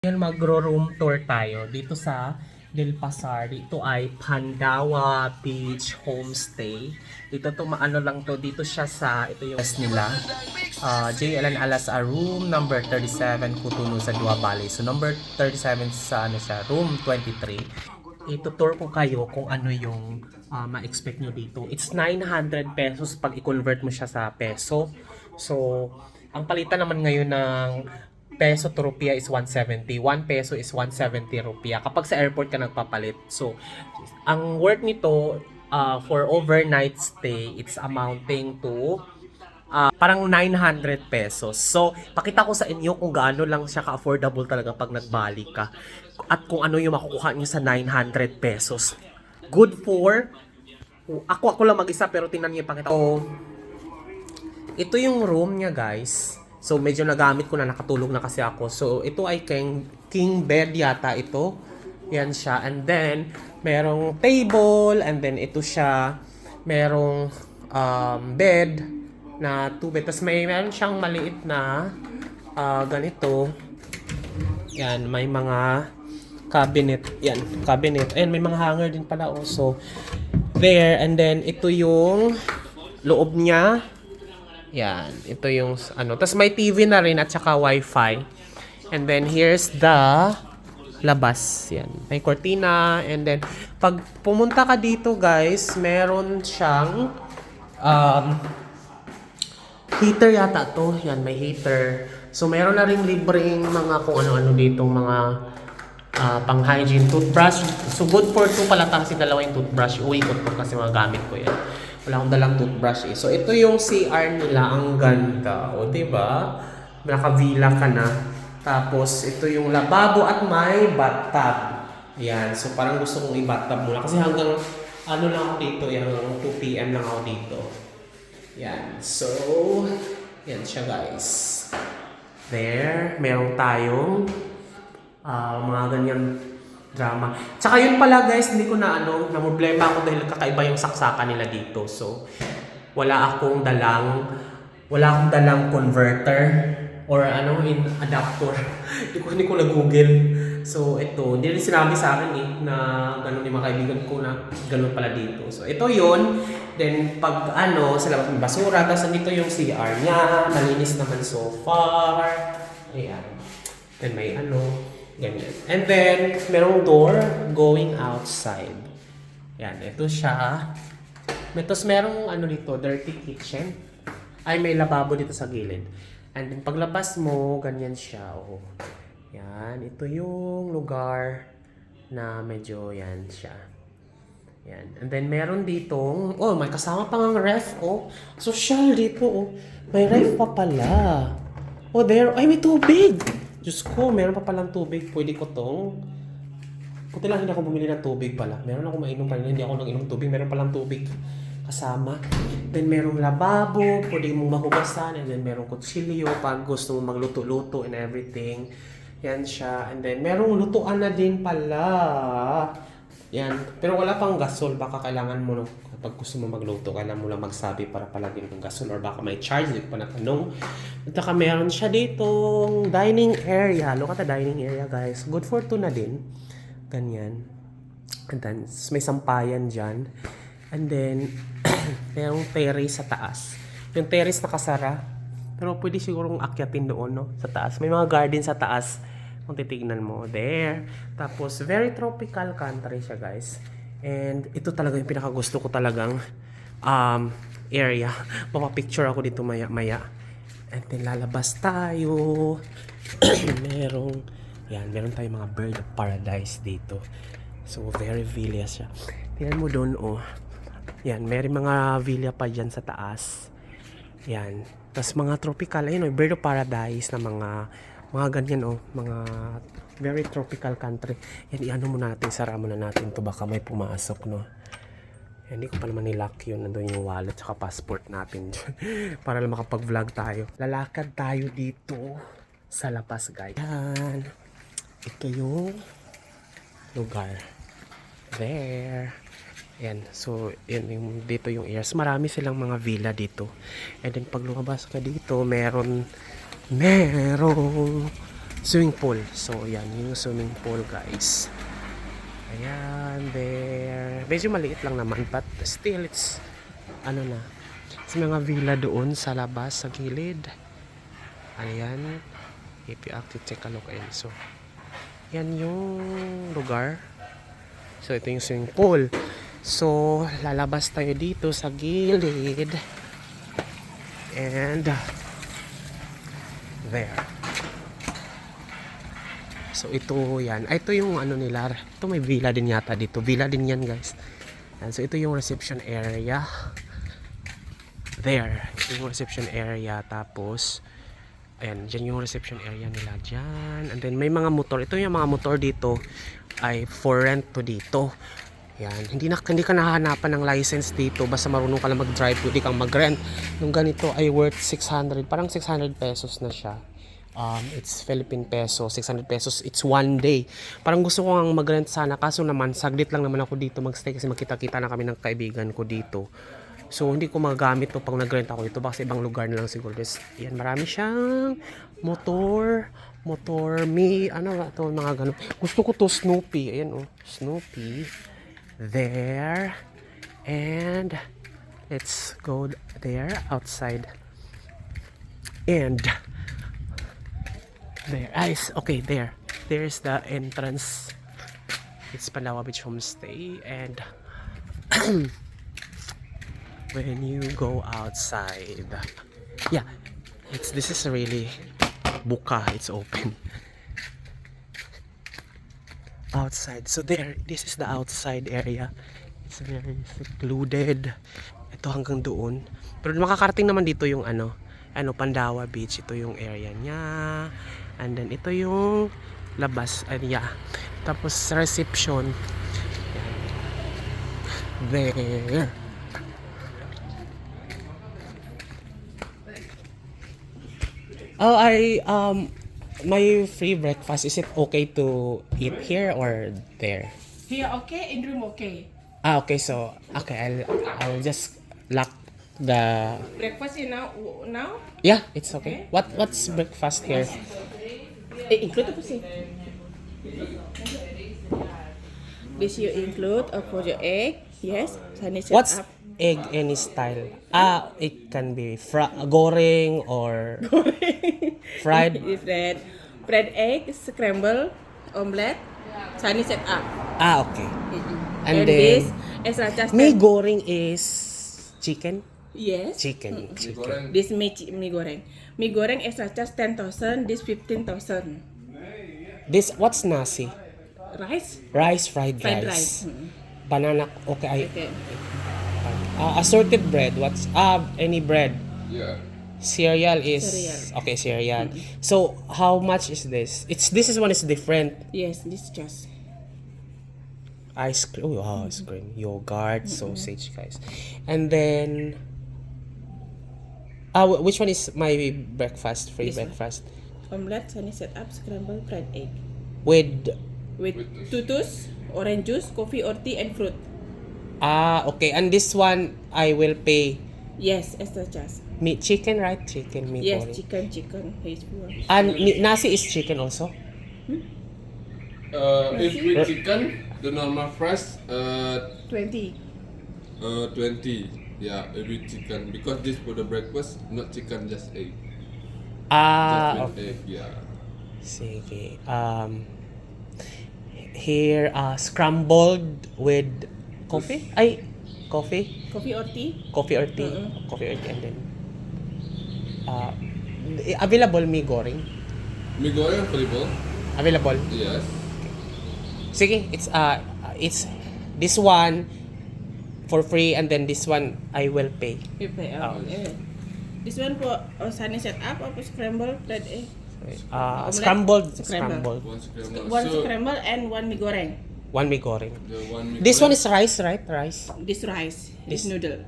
Ngayon magro-room tour tayo dito sa Del Pasar. Dito ay Pandawa Beach Homestay. Dito to maano lang to. Dito siya sa ito yung best nila. JLN Alas room number 37 Cotonou sa Dua Valley. So number 37 sa ano siya, room 23. Ito-tour ko kayo kung ano yung ma-expect nyo dito. It's 900 pesos pag i-convert mo siya sa peso. So, ang palitan naman ngayon ng peso to rupiah is 170. 1 peso is 170 rupiah kapag sa airport ka nagpapalit. So, ang worth nito for overnight stay, it's amounting to parang 900 pesos. So, pakita ko sa inyo kung gaano lang siya ka-affordable talaga pag nagbalik ka. At kung ano yung makukuha niyo sa 900 pesos. Good for, ako lang mag-isa pero tingnan niyo pakita ko. Ito yung room niya guys. So, medyo nagamit ko na, nakatulog na kasi ako. So, ito ay king bed yata ito. Yan siya. And then, merong table. And then, ito siya. Merong bed na 2 bed. Tapos, meron siyang maliit na ganito. Yan, may mga cabinet. Yan, cabinet. And may mga hanger din pala also. There. And then, ito yung loob niya. Yan, ito yung ano. Tapos may TV na rin at saka wifi. And then here's the labas. Yan, may cortina. And then pag pumunta ka dito guys, meron siyang heater yata to. Yan, may heater. So meron na rin libreng mga kung ano-ano ditong mga pang-hygiene toothbrush. So good for 2 pala kasi dalawa yung toothbrush. Uwi ko to kasi mga gamit ko yan. Wala akong dalang toothbrush eh. So, ito yung CR nila. Ang ganda. O, diba? Naka-villa ka na. Tapos, ito yung lababo at may bathtub. Yan. So, parang gusto kong i-bathtub muna. Kasi hanggang, ano lang ako dito. Hanggang 2 PM lang ako dito. Yan. So, yan siya guys. There. Meron tayong mga ganyan drama. Tsaka yun pala guys, hindi ko na problema ako dahil kakaiba yung saksakan nila dito. So, wala akong dalang converter or adapter. hindi ko na-google. So, ito, hindi rin sinabi sa akin na ganun yung mga kaibigan ko na ganun pala dito. So, ito yun. Then, pag sa labas may basura, tapos nandito yung CR niya, malinis naman so far. Ayan. Then, may ganyan. And then, merong door going outside. Yan, ito siya. Tapos merong dito, dirty kitchen. Ay, may lababo dito sa gilid. And then, paglabas mo, ganyan siya. Oh. Yan, ito yung lugar na medyo yan siya. Yan. And then, meron ditong, may kasama pang ref, social dito, May ref pa pala. There, ay, may tubig! Diyos ko, meron pa palang tubig. Pwede ko tong... Buti lang hindi ako bumili ng tubig pala. Meron ako mainom kanina, hindi ako nang inom tubig. Meron palang tubig kasama. Then merong lababo, pwede mong mahugasan. And then merong kutsilyo pag gusto mong magluto-luto and everything. Yan siya. And then merong lutuan na din pala. Yan. Pero wala pang gasol. Baka kailangan mo pag gusto mo magluto, kailangan mo lang magsabi para palagyan ng gasol. Or baka may charge. Hindi pa natanong. At saka meron siya ditong dining area. Look at the dining area guys. Good for 2 na din. Ganyan. And then may sampayan dyan. And then merong terrace sa taas. Yung terrace nakasara. Pero pwede sigurong akyatin doon sa taas. May mga garden sa taas. Kung titignan mo. There. Tapos very tropical country siya guys. And ito talaga yung pinakagusto ko talagang area. Mapapicture ako dito maya-maya. And then lalabas tayo. meron tayong mga bird of paradise dito. So very villa siya. Tingnan mo doon Yan, may mga villa pa dyan sa taas. Yan. Tapos mga tropical, bird of paradise na mga ganyan mga very tropical country. Yan, muna natin, sara muna natin to baka may pumasok Hindi ko pa naman nilock yun. Nandun yung wallet saka passport natin dyan. Para lang makapag-vlog tayo. Lalakad tayo dito sa labas guys. Yan. Ito yung lugar. There. Yan. So, dito yung areas. Marami silang mga villa dito. And then, pag lumabas ka dito, merong swimming pool. So, yan, yung swimming pool, guys. Ayan, there. Medyo maliit lang naman, but still, it's, ano na, sa mga villa doon sa labas, sa gilid. Ayan. If you actually take a look, ayan. So, yan yung lugar. So, ito yung swimming pool. So, lalabas tayo dito sa gilid. And, there. So, ito yan. Ito yung ano nila. Ito may villa din yata dito. Villa din yan, guys. And so, ito yung reception area. There. Ito yung reception area. Tapos, ayan, dyan yung reception area nila dyan. And then, may mga motor. Ito yung mga motor dito ay for rent to dito. Yan. Hindi ka nahahanapan ng license dito. Basta marunong ka lang mag-drive, pwede kang mag-rent. Nung ganito ay worth 600. Parang 600 pesos na siya. It's Philippine peso. 600 pesos. It's 1 day. Parang gusto ko nga mag-rent sana. Kaso naman, saglit lang naman ako dito magstay kasi magkita-kita na kami ng kaibigan ko dito. So, hindi ko magagamit to pag nag-rent ako dito. Baka sa ibang lugar na lang siguro. Yan, marami siyang motor, ano ba ito, mga ganun. Gusto ko to Snoopy. Ayan, oh, Snoopy. There. And, let's go there, outside. And, there. Okay, there. There's the entrance. It's Palawa Beach Homestay. And, when you go outside, yeah, this is really buka, it's open outside. So there, this is the outside area. It's very secluded. Ito hanggang doon, pero makakarating naman dito yung ano Pandawa Beach. Ito yung area niya, and then ito yung labas area. Tapos reception, there. Oh, my free breakfast, is it okay to eat here or there? Here okay, in room okay. Okay, so, okay, I'll just lock the... Breakfast in now? Yeah, it's okay. What's breakfast here? Include apa sih? This you include for your egg, yes. Sunny set What's up. egg any style? It can be goreng or fried. Fried egg, scramble, omelette, Sunny set up. Okay. And And this then, extra just mee goreng is chicken? yes. Chicken. This mee goreng. Mee goreng extra charge 10,000. This 15,000. This, what's nasi? Rice. Rice, fried Fried rice. rice. Banana, okay. Okay. Assorted bread, what's, any bread? Yeah. Cereal is, Cereal. okay, cereal. So, how much is this? This one is different. Yes, this just. Ice cream, oh wow, ice cream, yogurt, sausage, guys. And then, which one is my breakfast, free This one. breakfast? Omelette, Sunny set up, scrambled fried egg. With, With tutus, orange juice, coffee or tea and fruit. okay, and this one, I will pay Yes, extra charge. meat, chicken, right? Chicken, meat. Yes, curry. chicken. Is pure. And nasi is chicken also? If with chicken, the normal price 20. 20. Yeah, with chicken because this for the breakfast, not chicken, just egg. Just with Okay. egg, yeah. Sige. Here, scrambled with coffee? Coffee? Coffee or tea? Coffee or tea? Coffee or tea, and then, available mee goreng? Mee goreng available? Available? Yes. Sige, it's this one for free, and then this one I will pay. You pay. Oh. Yeah. This one for Sunny set up or scrambled fried egg? Omelette? Scrambled. One scramble. One So, scramble and one mee goreng. One mee goreng. the one mee This goreng- one is rice, right? Rice. This rice. This noodle.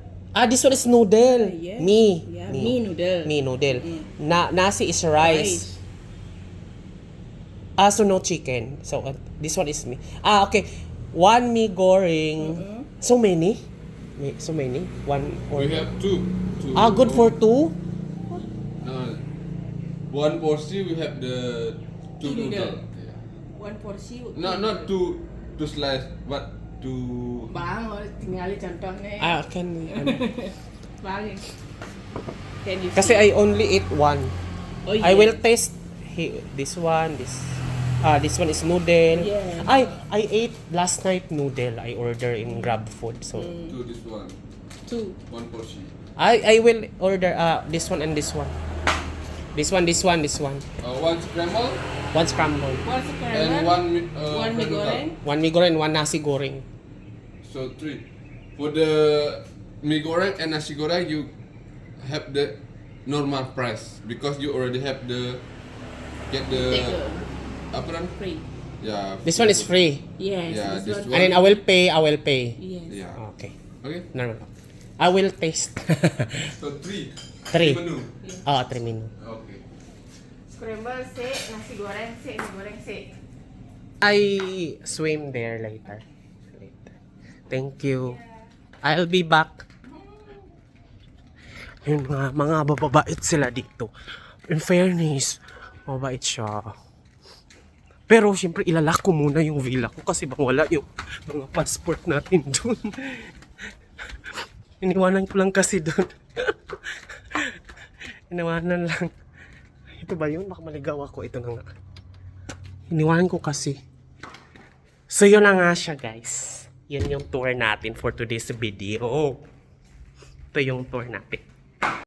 This one is noodle. Yes. Mee. Yeah, mee noodle. Mee noodle. Nasi is rice. So no chicken. So this one is me. Okay. One mee goreng. So many? So many? One or We have two. good for two? One portion we have the two Two noodle. noodle. Yeah. One porsi. Not two slice, but two. Bang, tinggalin contohnya. Can Bang. Can you kasi I only eat one. Oh, I yeah. will taste this one, this one is noodle. Yeah. I ate last night noodle. I order in Grab Food. So Two this one. Two. One portion. I will order this one and this one. This one. One scramble One scramble. One and scramble. one One mie goreng. One mie goreng, one nasi goreng. So 3. For the mie goreng and nasi goreng, you have the normal price because you already have get Take the a apa namanya? free. Yeah. This one is free. Yes. Yeah, this And then I will pay. Yes. Yeah. Okay. Okay. Normal. I will taste. So 3. Three. Menu. 3 menu. Okay. Scramble C, nasi goreng C, mie goreng C. I swim there later. Thank you. I'll be back. Yun mga bababait sila dito. In fairness, mabait siya. Pero siyempre ilalak ko muna yung villa ko kasi wala yung mga passport natin dun. Iniwanan ko lang kasi dun. Iniwanan lang. Ito ba yun? Baka maligaw ako. Ito na nga. Iniwanan ko kasi. So yun na nga siya guys. Yun yung tour natin for today's video. Ito yung tour natin.